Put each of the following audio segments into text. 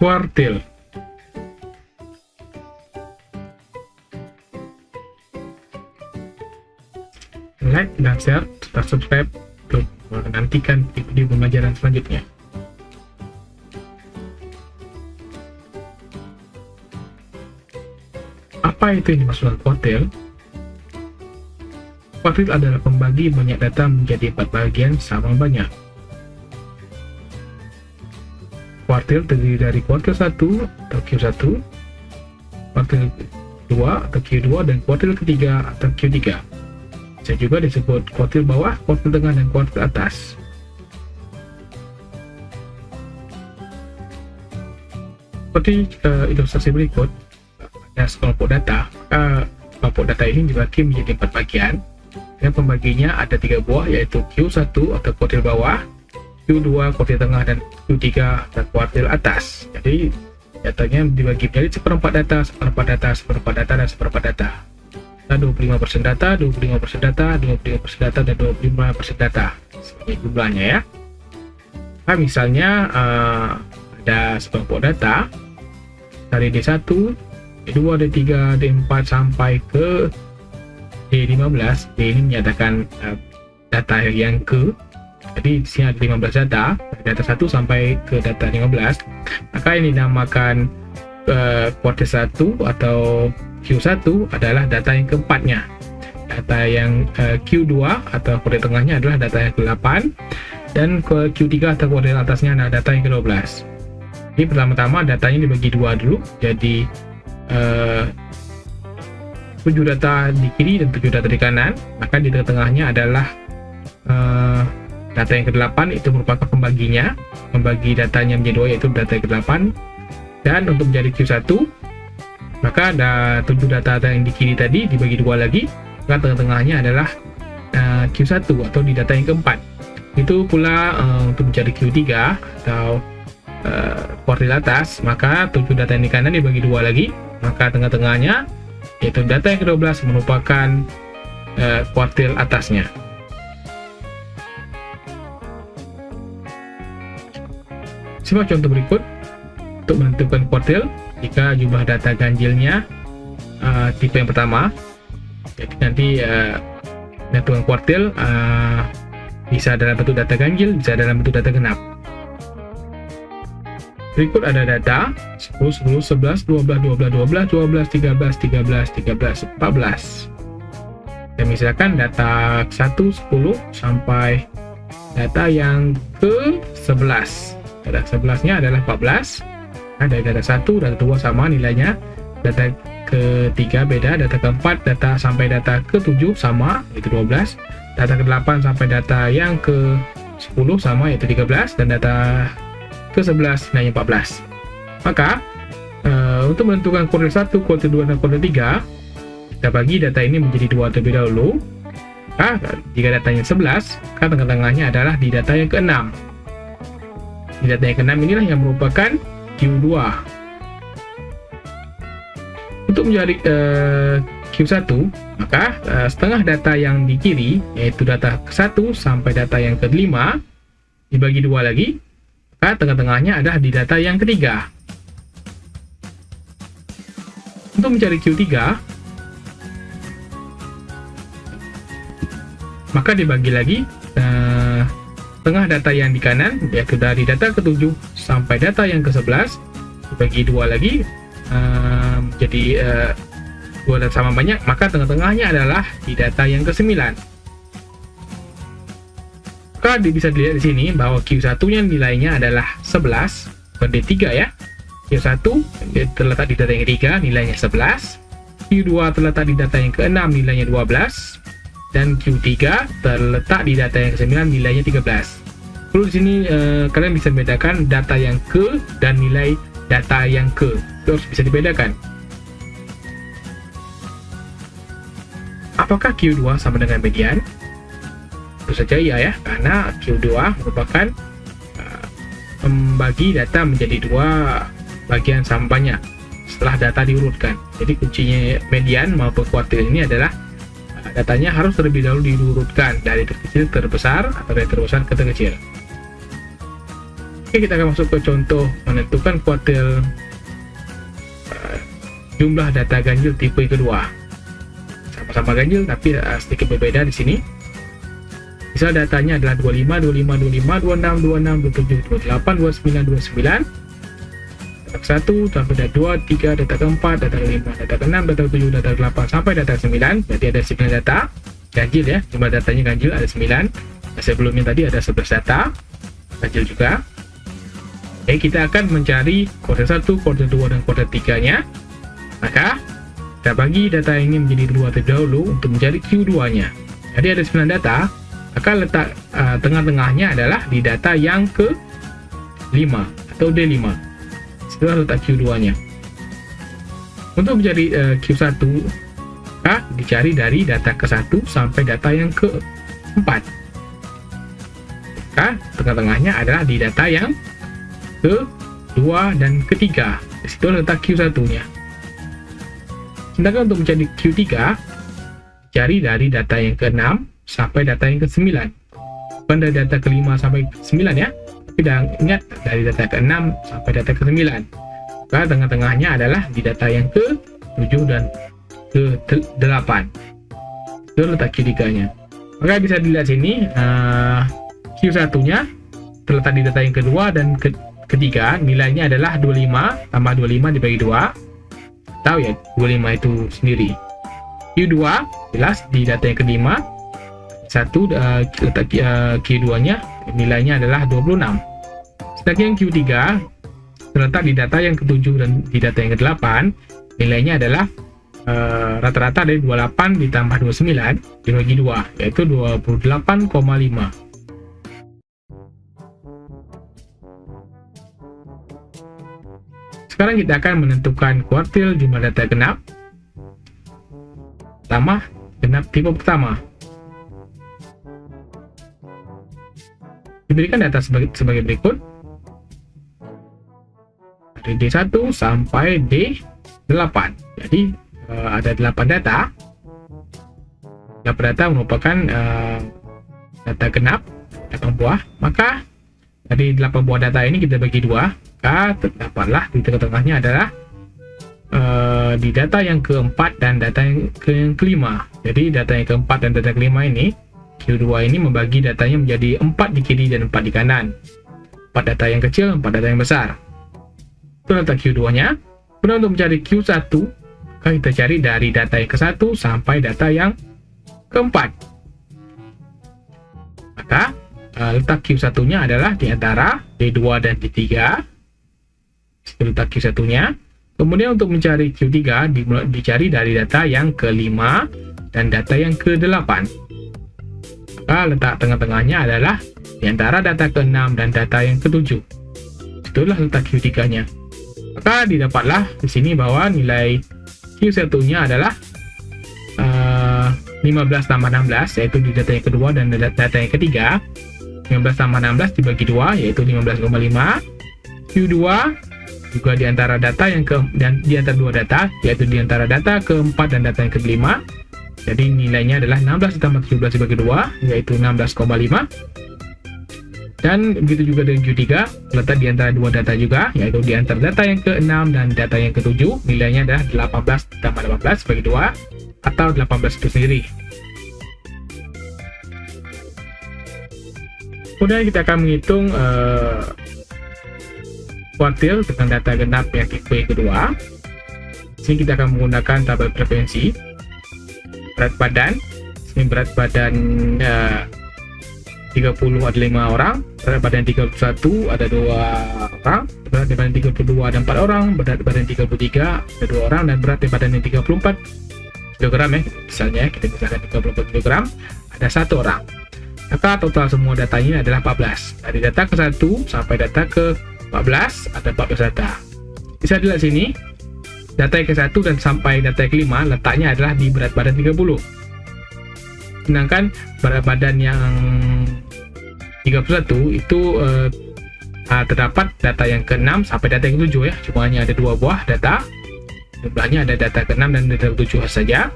kuartil. Like dan share serta subscribe untuk menantikan video pembelajaran selanjutnya. Apa itu yang dimaksud kuartil? Kuartil adalah pembagi banyak data menjadi 4 bagian sama banyak. Kuartil terdiri dari kuartil 1 atau Q1, kuartil 2 atau Q2, dan kuartil ketiga atau Q3. Bisa juga disebut kuartil bawah, kuartil tengah, dan kuartil atas. Seperti ilustrasi berikut, ada sekelompok data, maka kelompok data ini dibagi menjadi 4 bagian. Dan pembaginya ada 3 buah, yaitu Q1 atau kuartil bawah, Q2 kuartil tengah, dan Q3 atau kuartil atas. Jadi datanya dibagi menjadi seperempat data, seperempat data, seperempat data, dan seperempat data. 25% data, 25% data, 25% data, dan 25% data. Seperti jumlahnya ya. Nah, misalnya ada sekelompok data dari D1, D2, D3, D4 sampai ke D15. D ini menyatakan data yang ke. Jadi di sini ada 15 data, data 1 sampai ke data 15. Maka ini dinamakan kuartil 1 atau Q1 adalah data yang keempatnya. Data yang Q2 atau kuartil tengahnya adalah data yang ke-8, dan ke Q3 atau kuartil atasnya adalah data yang ke-12. Jadi pertama-tama datanya dibagi dua dulu, jadi 7 data di kiri dan 7 data di kanan. Maka di tengah-tengahnya adalah data yang ke-8, itu merupakan pembaginya, membagi datanya menjadi dua, yaitu data yang ke-8. Dan untuk menjadi Q1, maka ada 7 data yang di kiri tadi dibagi dua lagi, maka tengah-tengahnya adalah Q1 atau di data yang keempat. Itu pula untuk menjadi Q3 atau kuartil atas, maka 7 data yang di kanan dibagi dua lagi, maka tengah-tengahnya yaitu data yang ke-12 merupakan kuartil atasnya. Simak contoh berikut untuk menentukan kuartil jika jumlah data ganjilnya tipe yang pertama. Jadi nanti menentukan kuartil bisa dalam bentuk data ganjil, bisa dalam bentuk data genap. Berikut ada data 10, 10, 11, 12, 12, 12, 12, 13, 13, 13, 14. Dan misalkan data 1, 10 sampai data yang ke-11. Data 11-nya adalah 14. Nah, dari data 1, data 2 sama nilainya. Data ketiga beda, data keempat, data sampai data ke-7 sama, yaitu 12. Data ke-8 sampai data yang ke-10 sama, yaitu 13. Dan data ke-11 nilainya 14. Maka untuk menentukan kuartil 1, kuartil 2, dan kuartil 3, kita bagi data ini menjadi dua terlebih dahulu. Maka jika datanya 11, maka tengah-tengahnya adalah di data yang ke-6. Di data yang ke-6 inilah yang merupakan Q2. Untuk menjadi Q1, maka setengah data yang di kiri, yaitu data ke-1 sampai data yang ke-5, dibagi dua lagi, maka tengah-tengahnya adalah di data yang ketiga. Untuk mencari Q3, maka dibagi lagi tengah data yang di kanan, yaitu dari data ke-7 sampai data yang ke-11, dibagi dua lagi, jadi dua data sama banyak, maka tengah-tengahnya adalah di data yang ke-9. Maka bisa dilihat di sini bahwa Q1-nya nilainya adalah 11 per D3 ya. Q1 terletak di data yang ketiga, nilainya 11. Q2 terletak di data yang ke-6, nilainya 12. Dan Q3 terletak di data yang ke-9, nilainya 13. Perlu di sini kalian bisa membedakan data yang ke dan nilai data yang ke. Itu harus bisa dibedakan. Apakah Q2 sama dengan median? Tentu saja iya ya, karena Q2 merupakan membagi data menjadi dua bagian sama banyak setelah data diurutkan. Jadi kuncinya median maupun kuartil ini adalah datanya harus terlebih dahulu diurutkan dari terkecil terbesar atau dari terbesar ke terkecil. Oke, kita akan masuk ke contoh menentukan kuartil jumlah data ganjil tipe kedua. Sama-sama ganjil tapi sedikit berbeda di sini. Misal datanya adalah 25, 25, 25, 26, 26, 27, 28, 29, 29. Data ke-1, sampai data 2, 3, data ke-4, data ke-5, data ke-6, data ke-7, data ke-8, sampai data ke-9. Jadi ada 9 data ganjil ya, jumlah datanya ganjil ada 9. Sebelumnya tadi ada 11 data ganjil juga. Oke, kita akan mencari kuartil 1, kuartil 2, dan kuartil 3-nya. Maka kita bagi data ini menjadi 2 terlebih dahulu untuk mencari Q2-nya. Jadi ada 9 data, maka letak tengah-tengahnya adalah di data yang ke-5 atau D5. Setelah letak Q2-nya. Untuk mencari Q1, maka dicari dari data ke-1 sampai data yang ke-4. Maka tengah-tengahnya adalah di data yang ke-2 dan ke-3. Di situ letak Q1-nya. Sedangkan untuk mencari Q3, cari dari data yang ke-6 sampai data yang ke-9. Bukan dari data ke-5 sampai ke-9 ya, tapi ingat dari data ke-6 sampai data ke-9. Maka tengah-tengahnya adalah di data yang ke-7 dan ke-8. Itu letak Q3-nya. Maka bisa dilihat sini, Q1-nya terletak di data yang kedua dan ketiga, nilainya adalah 25 tambah 25 dibagi 2. Tahu ya 25 itu sendiri. Q2 jelas di data yang kelima, letak Q2-nya nilainya adalah 26. Sedangkan Q3 terletak di data yang ke-7 dan di data yang ke-8, nilainya adalah rata-rata dari 28 ditambah 29 dibagi 2, yaitu 28,5. Sekarang kita akan menentukan kuartil jumlah data genap tipe pertama. Diberikan data sebagai berikut. Dari D1 sampai D8. Jadi ada 8 data. 8 data merupakan data genap, 8 buah. Maka dari 8 buah data ini kita bagi 2. Maka terdapatlah di tengah-tengahnya adalah di data yang keempat dan data yang kelima. Jadi data yang keempat dan data kelima ini, Q2 ini membagi datanya menjadi 4 di kiri dan 4 di kanan. 4 data yang kecil, 4 data yang besar. Itu letak Q2-nya. Kemudian untuk mencari Q1, maka kita cari dari data yang ke-1 sampai data yang keempat. Maka letak Q1-nya adalah di antara D2 dan D3. Itu letak Q1-nya. Kemudian untuk mencari Q3 dicari dari data yang ke-5 dan data yang ke-8. Maka letak tengah-tengahnya adalah di antara data ke-6 dan data yang ke-7. Itulah letak Q3-nya. Maka didapatlah di sini bahwa nilai Q1-nya adalah 15 tambah 16, yaitu di data yang kedua dan data yang ketiga. 15 tambah 16 dibagi 2, yaitu 15,5. Q2 juga di antara data dan di antara dua data, yaitu di antara data keempat dan data yang kelima. Jadi nilainya adalah 16 ditambah 17 dibagi 2, yaitu 16,5. Dan begitu juga dengan Q3, terletak di antara dua data juga, yaitu di antara data yang ke-6 dan data yang ke-7, nilainya adalah 18 ditambah 18 bagi 2, atau 18 itu sendiri. Kemudian kita akan menghitung kuartil dengan data genap yang tipe kedua. Di sini kita akan menggunakan tabel frekuensi. Berat badan, ini berat badan 30 ada 5 orang, berat badan 31 ada 2 orang, berat badan 32 ada 4 orang, berat badan 33 ada 2 orang, dan berat badan 34 kg ya, misalnya kita misalkan 34 kg ada 1 orang. Maka total semua datanya adalah 14. Dari data ke-1 sampai data ke-14 ada 14 data. Bisa dilihat sini, data yang ke-1 dan sampai data yang ke-5 letaknya adalah di berat badan 30. Sedangkan berat badan yang 31 itu terdapat data yang ke-6 sampai data yang ke-7 ya. Cuma hanya ada 2 buah data. Jumlahnya ada data ke-6 dan data ke-7 saja.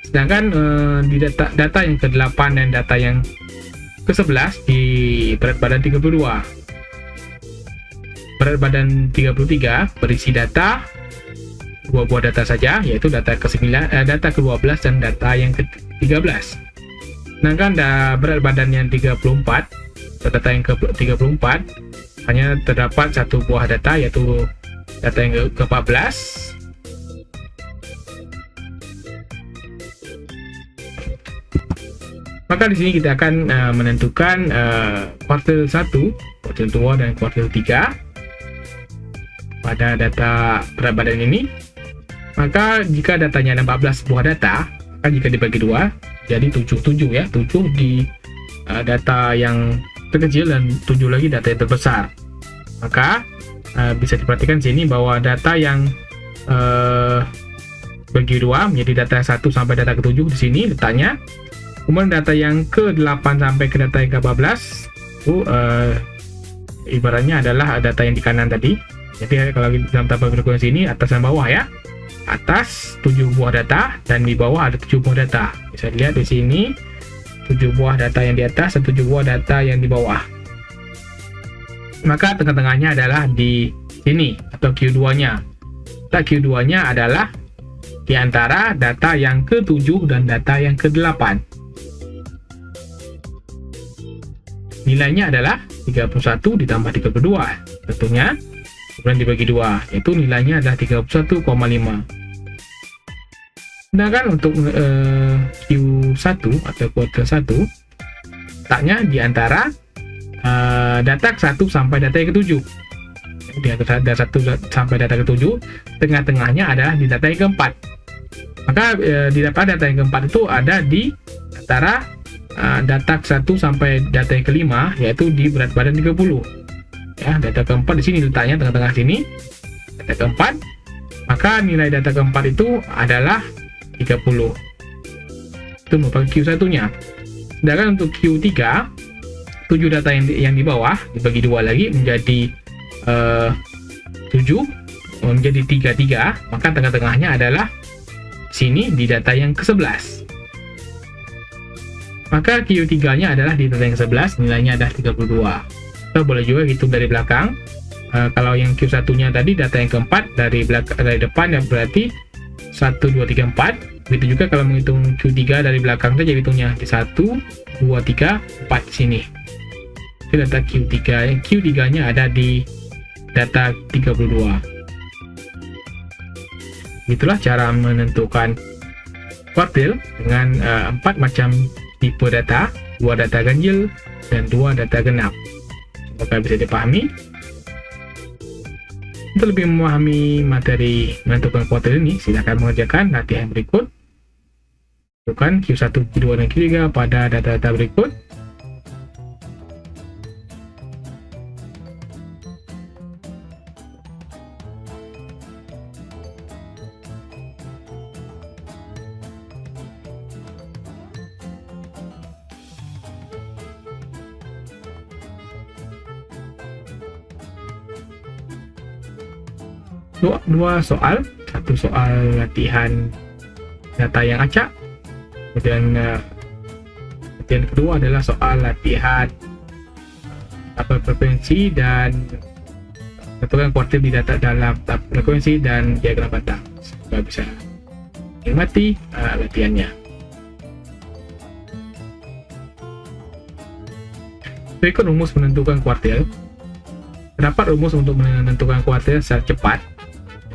Sedangkan di data yang ke-8 dan data yang ke-11 di berat badan 32. berat badan 33 berisi data dua buah data saja, yaitu data ke-9, data ke-12 dan data yang ke-13. Sedangkan berat badan yang 34 atau data yang ke-34 hanya terdapat satu buah data, yaitu data yang ke-14. Maka di sini kita akan menentukan kuartil 1, kuartil 2, dan kuartil 3 pada data berat badan ini. Maka jika datanya ada 14 buah data, maka jika dibagi 2 jadi 7 ya, 7 di data yang terkecil dan 7 lagi data yang terbesar. Maka bisa diperhatikan sini bahwa data yang bagi 2 menjadi data 1 sampai data ke-7 di sini letaknya. Kemudian data yang ke-8 sampai ke data yang ke-14 itu ibaratnya adalah data yang di kanan tadi. Jadi kalau dalam tabel frekuensi ini atas dan bawah ya. Atas 7 buah data dan di bawah ada 7 buah data. Bisa dilihat di sini 7 buah data yang di atas dan 7 buah data yang di bawah. Maka tengah-tengahnya adalah di sini atau Q2-nya. Data Q2-nya adalah di antara data yang ke-7 dan data yang ke-8. Nilainya adalah 31 ditambah 32 tentunya, kemudian dibagi 2, yaitu nilainya adalah 31,5. Sedangkan untuk Q1 atau kuartil 1 letaknya di antara data ke-1 sampai data yang ke-7. Di antara data 1 sampai data ke-7, tengah-tengahnya adalah di data yang ke-4. Maka di data yang ke-4 itu ada di antara data ke-1 sampai data yang ke-5, yaitu di berat badan 30. Ya, data ke-4 di sini letaknya tengah-tengah sini. Data ke-4, maka nilai data ke-4 itu adalah 30. Itu merupakan Q1-nya. Sedangkan untuk Q3, 7 data yang di bawah dibagi 2 lagi menjadi 7 menjadi 33, maka tengah-tengahnya adalah sini di data yang ke-11. Maka Q3-nya adalah di data yang ke-11, nilainya adalah 32. Kita boleh juga hitung dari belakang. Kalau yang Q1-nya tadi data yang ke-4 dari depan, ya berarti 1, 2, 3, 4. Begitu juga kalau menghitung Q3 dari belakang saja hitungnya di 1, 2, 3, 4 di sini. Itu data Q3. Yang Q3-nya ada di data 32. Itulah cara menentukan kuartil dengan 4 macam tipe data, 2 data ganjil dan 2 data genap. Semoga bisa dipahami. Untuk lebih memahami materi menentukan kuartil ini, silakan mengerjakan latihan berikut. Tentukan Q1, Q2, dan Q3 pada data-data berikut. Dua soal, satu soal latihan data yang acak, kemudian latihan kedua adalah soal latihan tabel frekuensi dan tentukan kuartil di data dalam tabel frekuensi dan diagram batang. Semoga bisa menikmati latihannya. Berikut rumus menentukan kuartil. Terdapat rumus untuk menentukan kuartil secara cepat.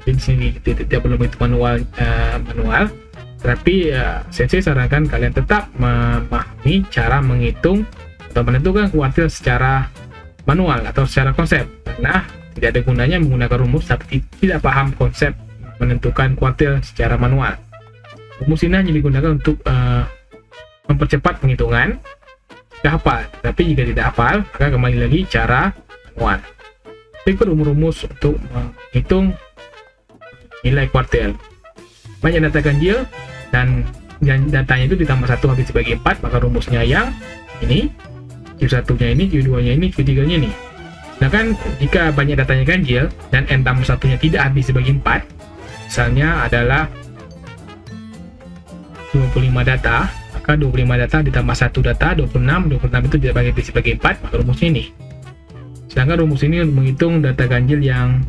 Di sini tidak perlu menghitung manual, tapi sensei sarankan kalian tetap memahami cara menghitung atau menentukan kuartil secara manual atau secara konsep, karena tidak ada gunanya menggunakan rumus tapi tidak paham konsep menentukan kuartil secara manual. Rumus ini hanya digunakan untuk mempercepat penghitungan jika hafal, tapi jika tidak hafal maka kembali lagi cara manual. Berikut rumus untuk menghitung nilai kuartil. Banyak data ganjil dan datanya itu ditambah 1 habis dibagi 4, maka rumusnya yang ini, Q1-nya ini, Q2-nya ini, Q3-nya ini. Sedangkan jika banyak datanya ganjil dan N tambah 1-nya tidak habis dibagi 4, misalnya adalah 25 data, maka 25 data ditambah 1 data, 26 itu tidak habis dibagi 4, maka rumusnya ini. Sedangkan rumus ini untuk menghitung data ganjil yang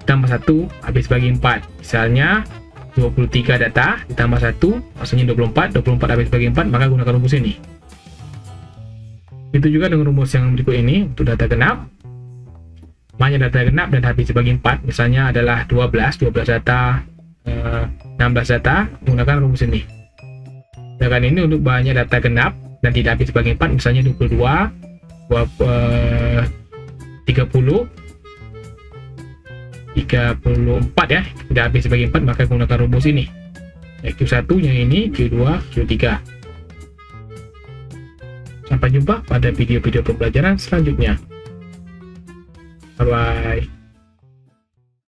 ditambah 1 habis bagi 4. Misalnya 23 data ditambah 1 maksudnya 24 habis bagi 4, maka gunakan rumus ini. Itu juga dengan rumus yang berikut ini untuk data genap. Banyak data genap dan habis dibagi 4 misalnya adalah 12 data, 16 data, gunakan rumus ini. Sedangkan ini untuk banyak data genap dan tidak habis dibagi 4 misalnya 22, 30, 34 ya, tidak habis dibagi 4, maka gunakan rumus ini. Q1 yang ini, Q2, Q3. Sampai jumpa pada video-video pembelajaran selanjutnya. Bye-bye.